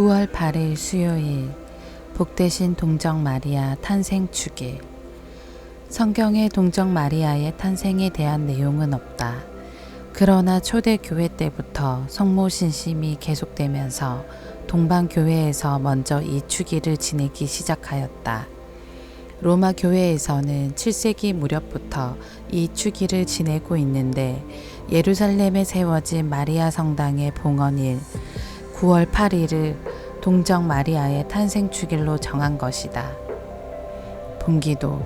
9월 8일 수요일 복되신 동정 마리아 탄생 축일. 성경에 동정 마리아의 탄생에 대한 내용은 없다. 그러나 초대교회 때부터 성모 신심이 계속되면서 동방교회에서 먼저 이 축일을 지내기 시작하였다. 로마 교회에서는 7세기 무렵부터 이 축일을 지내고 있는데 예루살렘에 세워진 마리아 성당의 봉헌일 9월 8일을 동정 마리아의 탄생 축일로 정한 것이다. 본기도.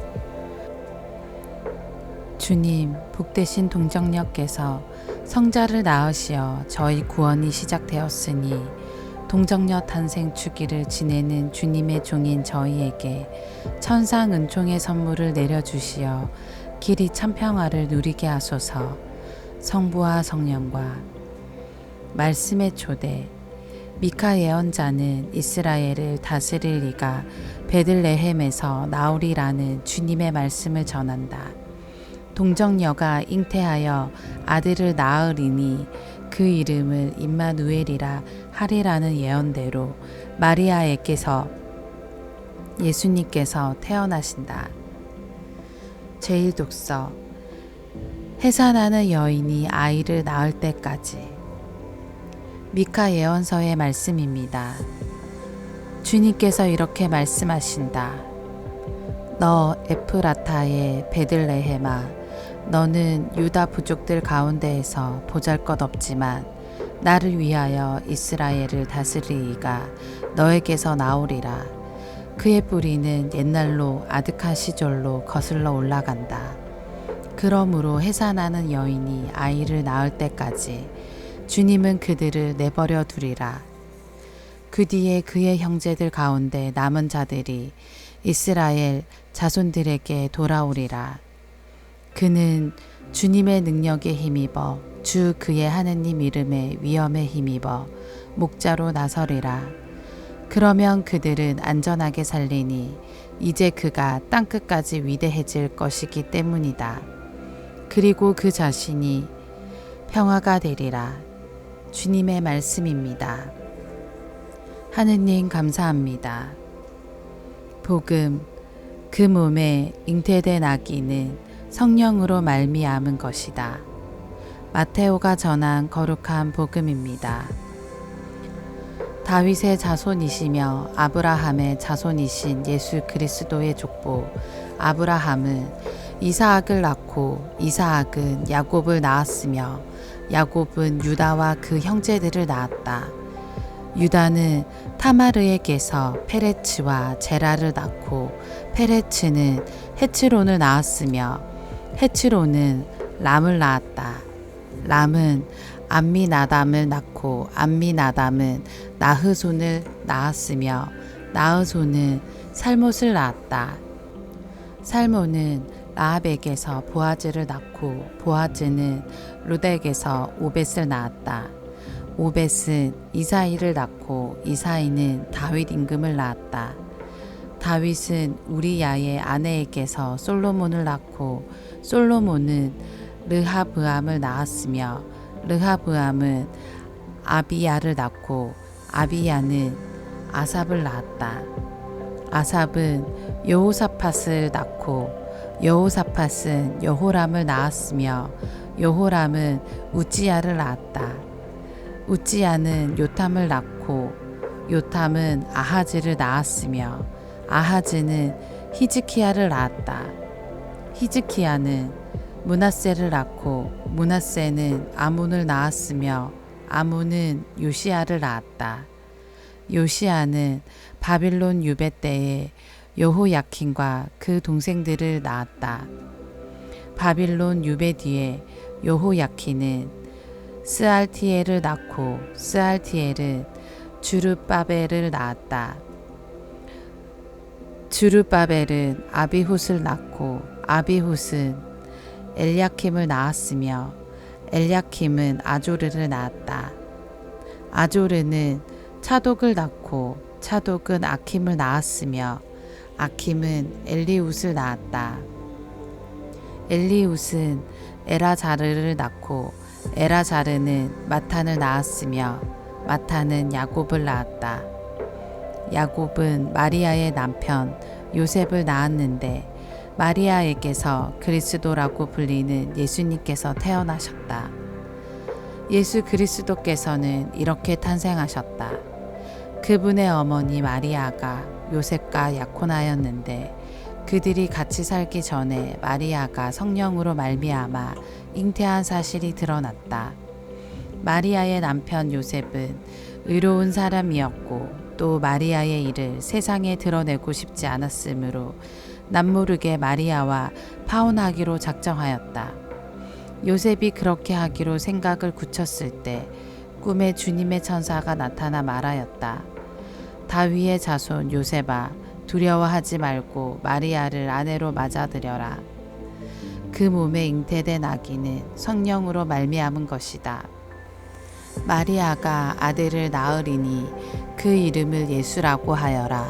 주님, 복되신 동정녀께서 성자를 낳으시어 저희 구원이 시작되었으니 동정녀 탄생 축일을 지내는 주님의 종인 저희에게 천상 은총의 선물을 내려주시어 길이 참평화를 누리게 하소서. 성부와 성령과 말씀의 초대. 미카 예언자는 이스라엘을 다스릴 이가 베들레헴에서 나오리라는 주님의 말씀을 전한다. 동정녀가 잉태하여 아들을 낳으리니 그 이름을 임마누엘이라 하리라는 예언대로 마리아에게서 예수님께서 태어나신다. 제1독서. 해산하는 여인이 아이를 낳을 때까지. 미카 예언서의 말씀입니다. 주님께서 이렇게 말씀하신다. 너 에프라타의 베들레헴아, 너는 유다 부족들 가운데에서 보잘것없지만 나를 위하여 이스라엘을 다스리이가 너에게서 나오리라. 그의 뿌리는 옛날로 아득한 시절로 거슬러 올라간다. 그러므로 해산하는 여인이 아이를 낳을 때까지 주님은 그들을 내버려 두리라. 그 뒤에 그의 형제들 가운데 남은 자들이 이스라엘 자손들에게 돌아오리라. 그는 주님의 능력에 힘입어 주 그의 하느님 이름의 위엄에 힘입어 목자로 나서리라. 그러면 그들은 안전하게 살리니 이제 그가 땅끝까지 위대해질 것이기 때문이다. 그리고 그 자신이 평화가 되리라. 주님의 말씀입니다. 하느님 감사합니다. 복음. 그 몸에 잉태된 아기는 성령으로 말미암은 것이다. 마테오가 전한 거룩한 복음입니다. 다윗의 자손이시며 아브라함의 자손이신 예수 그리스도의 족보 아브라함은 이사학을 낳고 이사학은 야곱을 낳았으며 야곱은 유다와 그 형제들을 낳았다. 유다는 타마르에게서 페레츠와 제라를 낳고 페레츠는 헤츠론을 낳았으며 헤츠론은 람을 낳았다. 람은 암미나담을 낳고 암미나담은 나흐손을 낳았으며 나흐손은 살못을 낳았다. 살몬은 라합에게서 보아즈를 낳고 보아즈는 룻에게서 오벳을 낳았다. 오벳은 이사이를 낳고 이사이는 다윗 임금을 낳았다. 다윗은 우리야의 아내에게서 솔로몬을 낳고 솔로몬은 르하브암을 낳았으며 르하브암은 아비야를 낳고 아비야는 아삽을 낳았다. 아삽은 여호사밧을 낳고 여호사밧은 여호람을 낳았으며 여호람은 우지야를 낳았다. 우지야는 요탐을 낳고 요탐은 아하즈를 낳았으며 아하즈는 히즈키야를 낳았다. 히즈키야는 므낫세를 낳고 므낫세는 아몬을 낳았으며 아몬은 요시야를 낳았다. 요시야는 바빌론 유배 때에 여호야킨과 그 동생들을 낳았다. 바빌론 유배 뒤에 여호야킨은 스알티엘을 낳고 스알티엘은 주르바벨을 낳았다. 주르바벨은 아비훗을 낳고 아비훗은 엘야킴을 낳았으며 엘야킴은 아조르를 낳았다. 아조르는 차독을 낳고 차독은 아킴을 낳았으며 아킴은 엘리웃을 낳았다. 엘리웃은 에라자르를 낳고 에라자르는 마탄을 낳았으며 마탄은 야곱을 낳았다. 야곱은 마리아의 남편 요셉을 낳았는데 마리아에게서 그리스도라고 불리는 예수님께서 태어나셨다. 예수 그리스도께서는 이렇게 탄생하셨다. 그분의 어머니 마리아가 요셉과 약혼하였는데 그들이 같이 살기 전에 마리아가 성령으로 말미암아 잉태한 사실이 드러났다. 마리아의 남편 요셉은 의로운 사람이었고 또 마리아의 일을 세상에 드러내고 싶지 않았으므로 남모르게 마리아와 파혼하기로 작정하였다. 요셉이 그렇게 하기로 생각을 굳혔을 때 꿈에 주님의 천사가 나타나 말하였다. 다윗의 자손 요셉아, 두려워하지 말고 마리아를 아내로 맞아들여라. 그 몸에 잉태된 아기는 성령으로 말미암은 것이다. 마리아가 아들을 낳으리니 그 이름을 예수라고 하여라.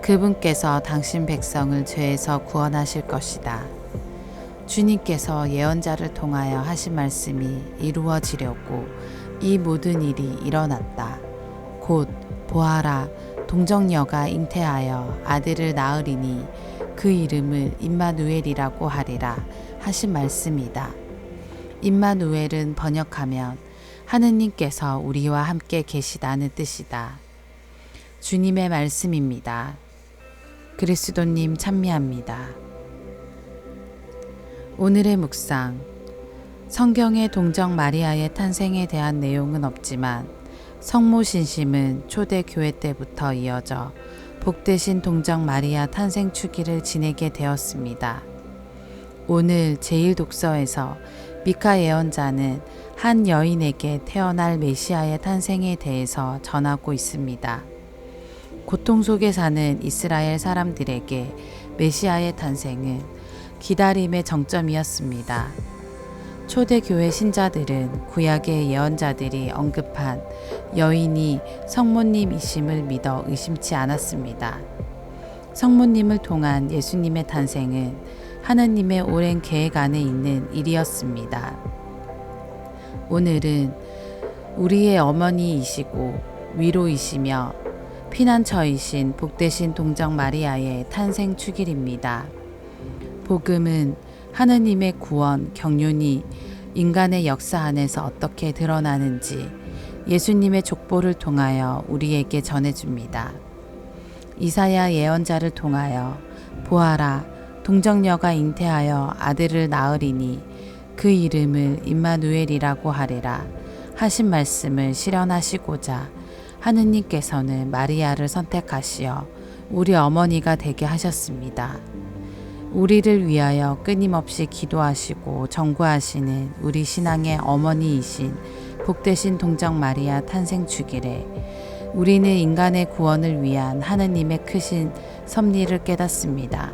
그분께서 당신 백성을 죄에서 구원하실 것이다. 주님께서 예언자를 통하여 하신 말씀이 이루어지려고 이 모든 일이 일어났다. 곧 보아라, 동정녀가 잉태하여 아들을 낳으리니 그 이름을 임마누엘이라고 하리라 하신 말씀이다. 임마누엘은 번역하면 하느님께서 우리와 함께 계시다는 뜻이다. 주님의 말씀입니다. 그리스도님 찬미합니다. 오늘의 묵상. 성경의 동정 마리아의 탄생에 대한 내용은 없지만 성모 신심은 초대 교회 때부터 이어져 복되신 동정 마리아 탄생 주기를 지내게 되었습니다. 오늘 제1독서에서 미카 예언자는 한 여인에게 태어날 메시아의 탄생에 대해서 전하고 있습니다. 고통 속에 사는 이스라엘 사람들에게 메시아의 탄생은 기다림의 정점이었습니다. 초대교회 신자들은 구약의 예언자들이 언급한 여인이 성모님이심을 믿어 의심치 않았습니다. 성모님을 통한 예수님의 탄생은 하나님의 오랜 계획 안에 있는 일이었습니다. 오늘은 우리의 어머니이시고 위로이시며 피난처이신 복되신 동정 마리아의 탄생 축일입니다. 복음은 하느님의 구원, 경륜이 인간의 역사 안에서 어떻게 드러나는지 예수님의 족보를 통하여 우리에게 전해줍니다. 이사야 예언자를 통하여 보아라, 동정녀가 잉태하여 아들을 낳으리니 그 이름을 임마누엘이라고 하리라 하신 말씀을 실현하시고자 하느님께서는 마리아를 선택하시어 우리 어머니가 되게 하셨습니다. 우리를 위하여 끊임없이 기도하시고 전구하시는 우리 신앙의 어머니이신 복되신 동정 마리아 탄생 주길에 우리는 인간의 구원을 위한 하느님의 크신 섭리를 깨닫습니다.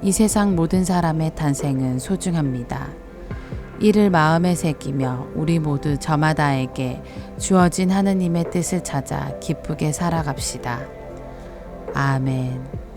이 세상 모든 사람의 탄생은 소중합니다. 이를 마음에 새기며 우리 모두 저마다에게 주어진 하느님의 뜻을 찾아 기쁘게 살아갑시다. 아멘.